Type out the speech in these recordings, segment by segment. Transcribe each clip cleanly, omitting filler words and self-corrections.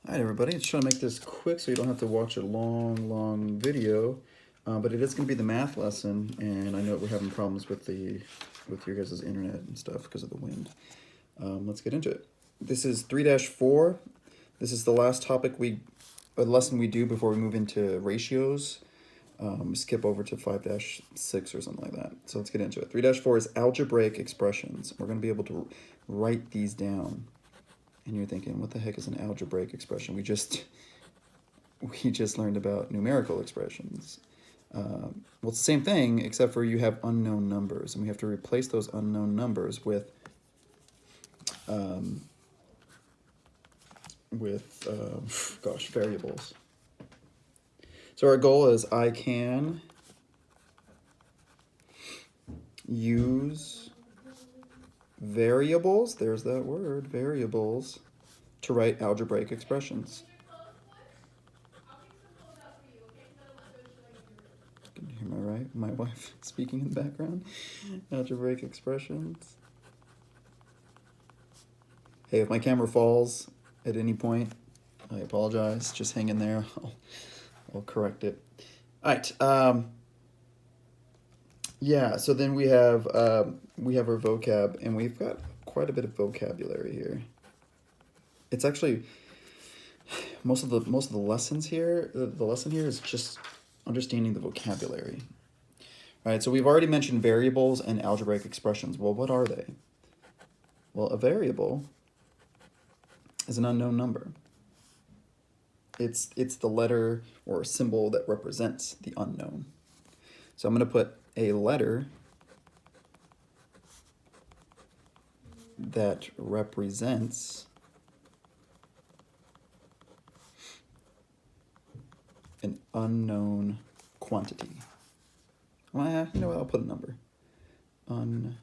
All right, everybody, just trying to make this quick so you don't have to watch a long video, but it is going to be the math lesson, and I know we're having problems with your guys' internet and stuff because of the wind. Let's get into it. This is 3-4. This is the last topic lesson we do before we move into ratios. Skip over to 5-6 or something like that. So let's get into it. 3-4 is algebraic expressions. We're going to be able to write these down. And you're thinking, what the heck is an algebraic expression? We just learned about numerical expressions. Well, it's the same thing, except for you have unknown numbers, and we have to replace those unknown numbers with variables. So our goal is I can use variables, there's that word, variables, to write algebraic expressions. Can you hear my wife speaking in the background? Algebraic expressions. Hey, if my camera falls at any point, I apologize. Just hang in there. I'll correct it. All right. Yeah, so then we have our vocab, and we've got quite a bit of vocabulary here. It's actually most of the lessons here. The lesson here is just understanding the vocabulary. All right, so we've already mentioned variables and algebraic expressions. Well, what are they? Well, a variable is an unknown number. It's the letter or symbol that represents the unknown. So I'm going to put a letter that represents an unknown quantity. Well, you know what? I'll put a number. Unknown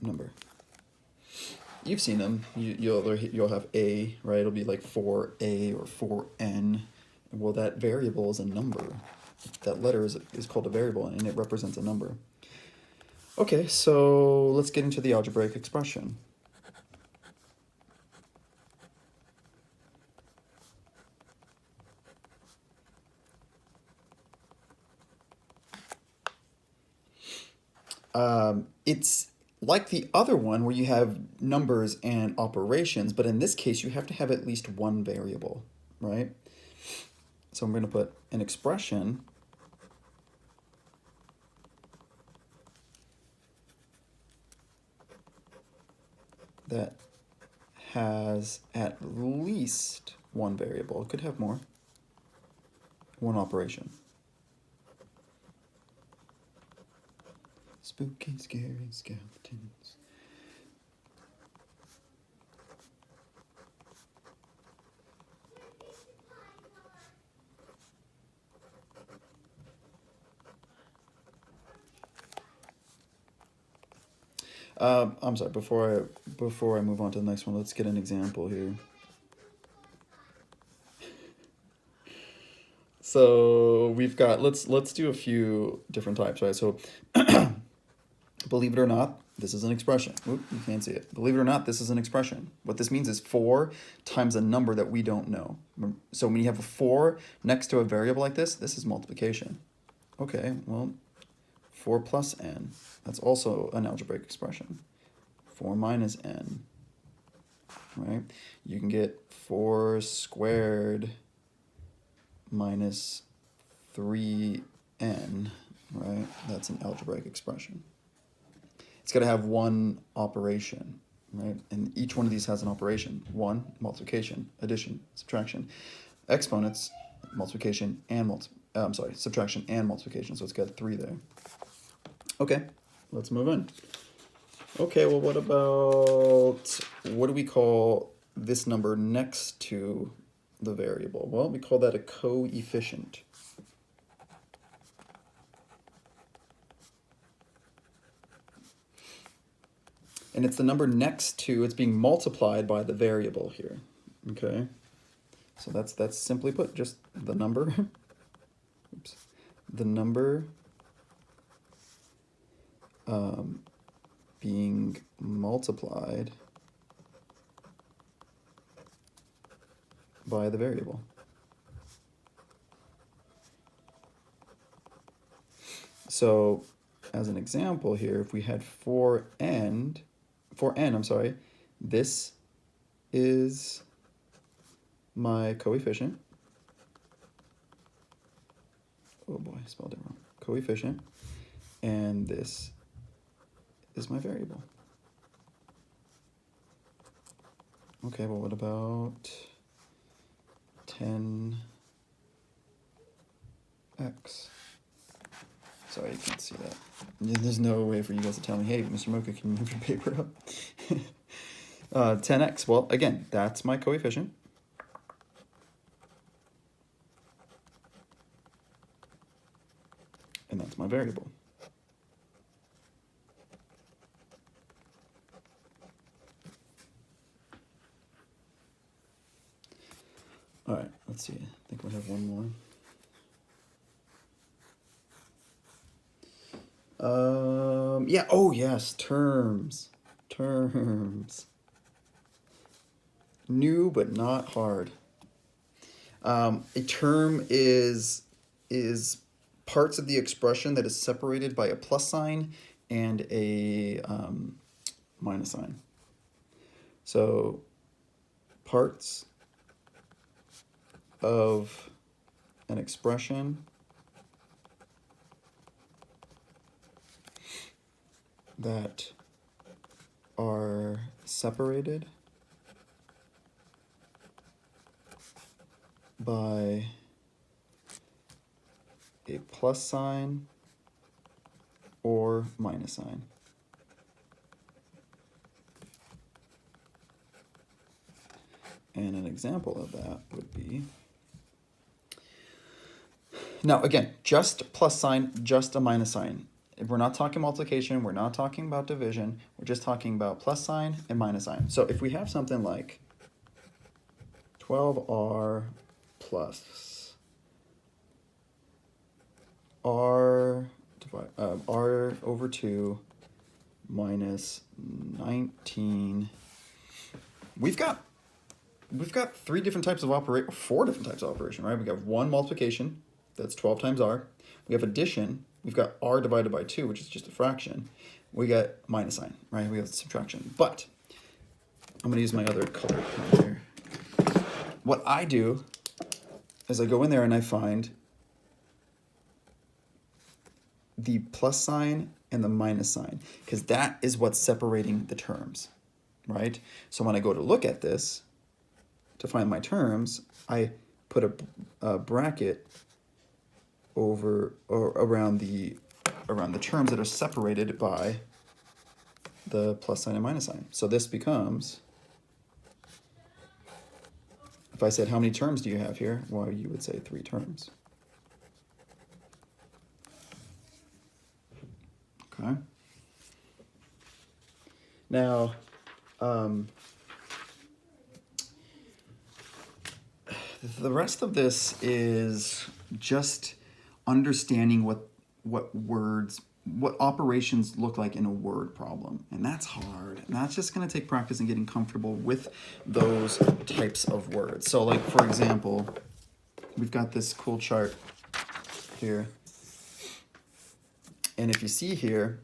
number. You've seen them. You'll have A, right? It'll be like 4A or 4N. Well, that variable is a number. That letter is called a variable, and it represents a number. Okay, so let's get into the algebraic expression. It's like the other one where you have numbers and operations, but in this case, you have to have at least one variable, right? So I'm going to put an expression that has at least one variable. It could have more. One operation. Spooky, scary skeletons. I'm sorry, before I move on to the next one, let's get an example here. So we've got, let's do a few different types, right? So believe it or not, this is an expression. Oop, you can't see it. Believe it or not, this is an expression. What this means is 4 times a number that we don't know. So when you have a 4 next to a variable like this is multiplication. Okay, well, 4 plus n. That's also an algebraic expression. 4 minus n, right? You can get 4 squared minus 3n, right? That's an algebraic expression. It's got to have one operation, right? And each one of these has an operation. 1, multiplication, addition, subtraction. Exponents, multiplication and subtraction and multiplication. So it's got 3 there. Okay, let's move on. Okay, well, what do we call this number next to the variable? Well, we call that a coefficient. And it's the number next to, it's being multiplied by the variable here, okay? So that's simply put, just the number, oops, the number being multiplied by the variable. So as an example here, if we had 4n, this is my coefficient. Oh boy, I spelled it wrong. Coefficient. And this is my variable. Okay, well, what about 10x? Sorry, you can't see that. There's no way for you guys to tell me, hey, Mr. Mocha, can you move your paper up? 10x, well, again, that's my coefficient. And that's my variable. All right, let's see. I think we have one more. Yeah, oh yes, terms. Terms. New but not hard. A term is parts of the expression that is separated by a plus sign and a minus sign. So parts of an expression that are separated by a plus sign or minus sign. And an example of that would be, now again, just plus sign, just a minus sign. We're not talking multiplication, we're not talking about division, we're just talking about plus sign and minus sign. So if we have something like 12r plus r over 2 minus 19, we've got four different types of operation, right? We got one multiplication, that's 12 times r. We have addition, we've got r divided by 2, which is just a fraction. We got minus sign, right? We have subtraction. But I'm going to use my other color pen here. What I do is I go in there and I find the plus sign and the minus sign, because that is what's separating the terms, right? So when I go to look at this, to find my terms, I put a bracket over or around the terms that are separated by the plus sign and minus sign. So this becomes, if I said how many terms do you have here, well, you would say 3 terms. Okay. Now, the rest of this is just understanding what operations look like in a word problem. And that's hard. And that's just going to take practice and getting comfortable with those types of words. So like, for example, we've got this cool chart here. And if you see here,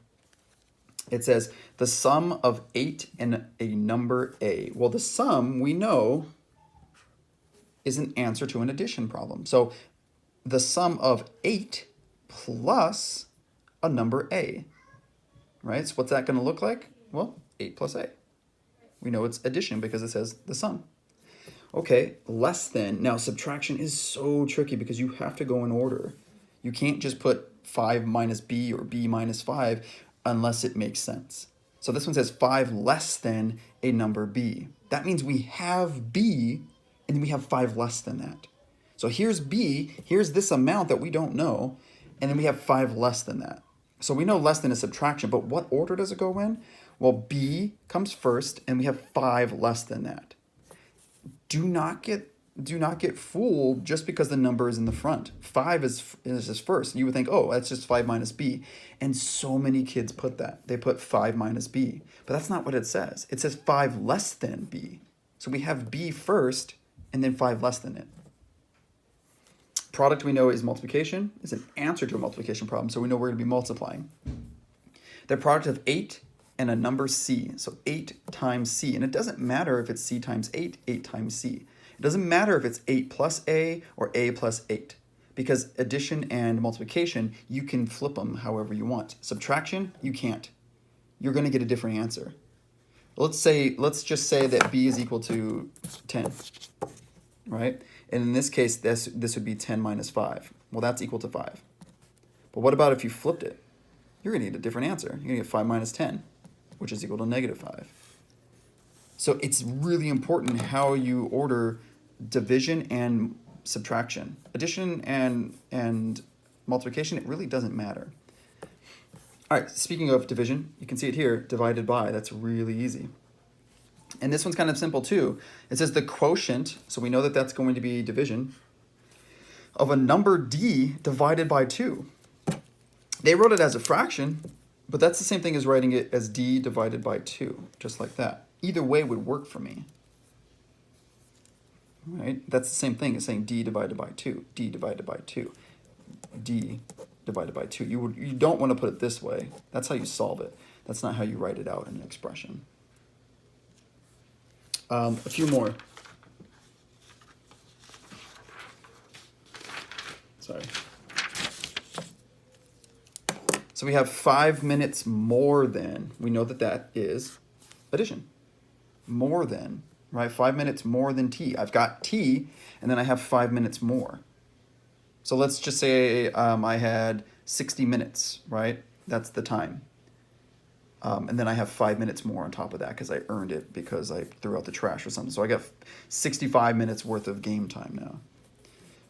it says the sum of 8 and a number a. Well, the sum, we know, is an answer to an addition problem. So the sum of 8 plus a number a, right? So what's that going to look like? Well, 8 plus a. We know it's addition because it says the sum. Okay, less than. Now, subtraction is so tricky because you have to go in order. You can't just put 5 minus b or b minus 5 unless it makes sense. So this one says 5 less than a number b. That means we have b and then we have 5 less than that. So here's b, here's this amount that we don't know, and then we have 5 less than that. So we know less than is subtraction, but what order does it go in? Well, b comes first, and we have 5 less than that. Do not get fooled just because the number is in the front. 5 is first. You would think, oh, that's just 5 minus b. And so many kids put that. They put 5 minus b. But that's not what it says. It says 5 less than b. So we have b first, and then 5 less than it. Product we know is multiplication, is an answer to a multiplication problem, so we know we're going to be multiplying. The product of 8 and a number c, so 8 times c, and it doesn't matter if it's c times 8, 8 times c. It doesn't matter if it's 8 plus a or a plus 8, because addition and multiplication, you can flip them however you want. Subtraction, you can't. You're going to get a different answer. Let's just say that b is equal to 10, right? And in this case, this would be 10 minus 5. Well, that's equal to 5. But what about if you flipped it? You're going to get a different answer. You're going to get 5 minus 10, which is equal to negative 5. So it's really important how you order division and subtraction. Addition and multiplication, it really doesn't matter. All right, speaking of division, you can see it here, divided by. That's really easy. And this one's kind of simple too. It says the quotient, so we know that that's going to be division, of a number d divided by 2. They wrote it as a fraction, but that's the same thing as writing it as d divided by 2, just like that. Either way would work for me. Right? That's the same thing as saying d divided by 2, d divided by 2, d divided by 2. You don't want to put it this way. That's how you solve it. That's not how you write it out in an expression. A few more. Sorry. So we have 5 minutes more than. We know that that is addition. More than, right? 5 minutes more than t. I've got t, and then I have 5 minutes more. So let's just say I had 60 minutes, right? That's the time. And then I have 5 minutes more on top of that because I earned it because I threw out the trash or something. So I got 65 minutes worth of game time now.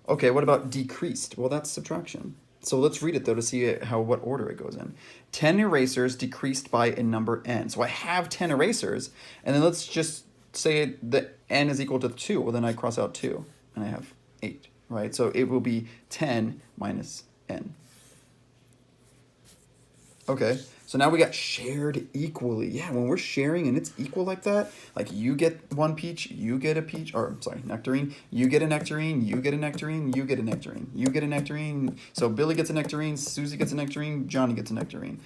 Okay, what about decreased? Well, that's subtraction. So let's read it though to see what order it goes in. 10 erasers decreased by a number n. So I have 10 erasers, and then let's just say that n is equal to 2. Well, then I cross out 2, and I have 8, right? So it will be 10 minus n. Okay, so now we got shared equally. Yeah, when we're sharing and it's equal like that, like you get one peach, you get a peach, or sorry, nectarine, you get a nectarine, you get a nectarine, you get a nectarine, you get a nectarine. So Billy gets a nectarine, Susie gets a nectarine, Johnny gets a nectarine.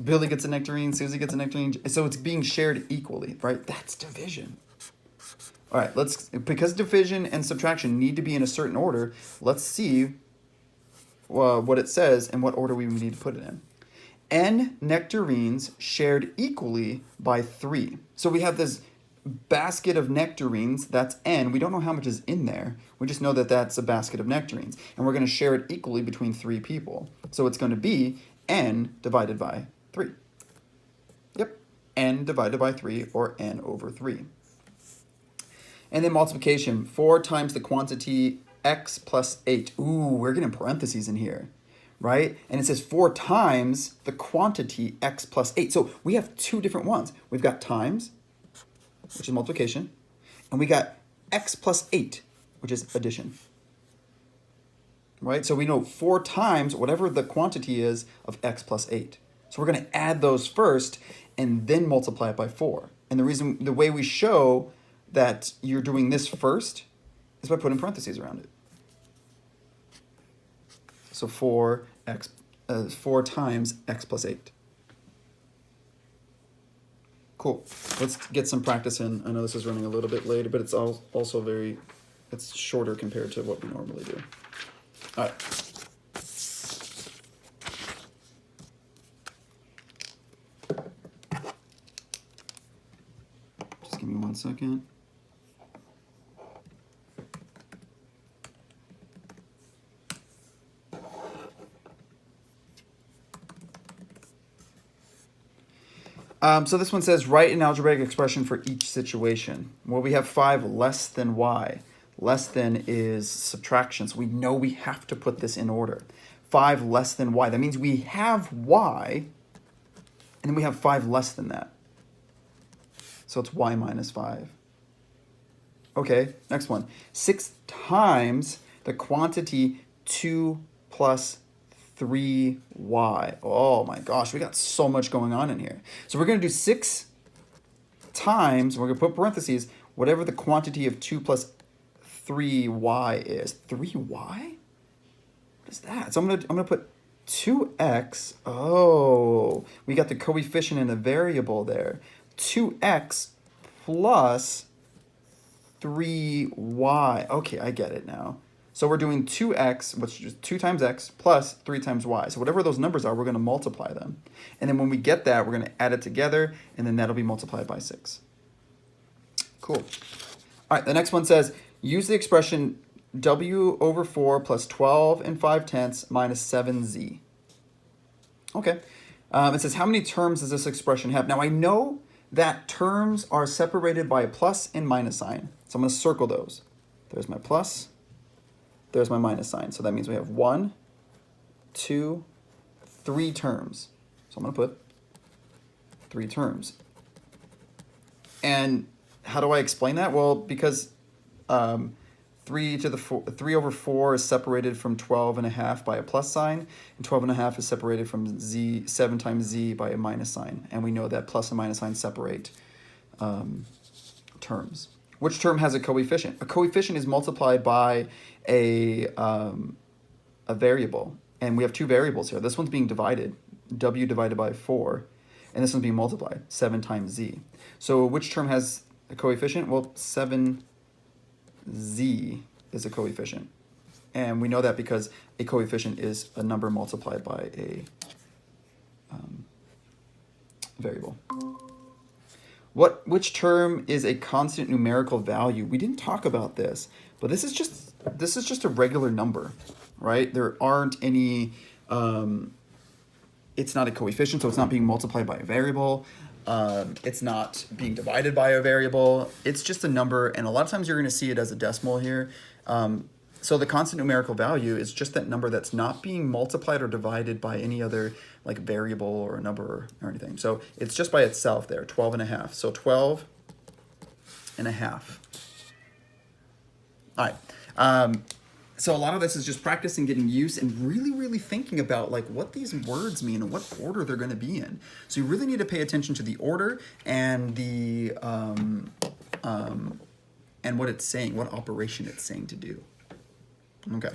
Billy gets a nectarine, Susie gets a nectarine. So it's being shared equally, right? That's division. All right, because division and subtraction need to be in a certain order, let's see what it says and what order we need to put it in. N nectarines shared equally by 3. So we have this basket of nectarines, that's n. We don't know how much is in there. We just know that that's a basket of nectarines. And we're going to share it equally between 3 people. So it's going to be n divided by 3. Yep, n divided by 3, or n over 3. And then multiplication, 4 times the quantity x plus 8. Ooh, we're getting parentheses in here. Right? And it says 4 times the quantity x plus 8. So we have 2 different ones. We've got times, which is multiplication, and we got x plus 8, which is addition. Right? So we know 4 times whatever the quantity is of x plus 8. So we're going to add those first and then multiply it by 4. And the way we show that you're doing this first is by putting parentheses around it. So 4 times x plus 8. Cool. Let's get some practice in. I know this is running a little bit late, but it's also it's shorter compared to what we normally do. All right. Just give me 1 second. So this one says, write an algebraic expression for each situation. Well, we have 5 less than y. Less than is subtraction, so we know we have to put this in order. 5 less than y. That means we have y, and then we have 5 less than that. So it's y minus 5. Okay, next one. 6 times the quantity 2 plus 3y. Oh my gosh, we got so much going on in here. So we're going to do 6 times, we're going to put parentheses, whatever the quantity of 2 plus 3y is. 3y? What is that? So I'm gonna put 2x. Oh, we got the coefficient and the variable there. 2x plus 3y. Okay, I get it now. So we're doing 2x, which is 2 times x, plus 3 times y. So whatever those numbers are, we're going to multiply them. And then when we get that, we're going to add it together, and then that'll be multiplied by 6. Cool. All right, the next one says, use the expression w over 4 plus 12 and 5/10 minus 7z. Okay. It says, how many terms does this expression have? Now, I know that terms are separated by a plus and minus sign. So I'm going to circle those. There's my plus. There's my minus sign. So that means we have 1, 2, 3 terms. So I'm going to put 3 terms. And how do I explain that? Well, because 3 over 4 is separated from 12.5 by a plus sign, and 12.5 is separated from 7 times z by a minus sign. And we know that plus and minus signs separate terms. Which term has a coefficient? A coefficient is multiplied by a variable. And we have 2 variables here. This one's being divided, w divided by 4, and this one's being multiplied, 7 times z. So which term has a coefficient? Well, 7z is a coefficient. And we know that because a coefficient is a number multiplied by a variable. Which term is a constant numerical value? We didn't talk about this, but this is just a regular number, right? There aren't any, it's not a coefficient, so it's not being multiplied by a variable. It's not being divided by a variable. It's just a number, and a lot of times you're going to see it as a decimal here. So the constant numerical value is just that number that's not being multiplied or divided by any other like variable or a number or anything. So it's just by itself there, 12.5. So 12.5. All right. So a lot of this is just practicing getting used and really, really thinking about like what these words mean and what order they're going to be in. So you really need to pay attention to the order and the and what it's saying, what operation it's saying to do. Okay.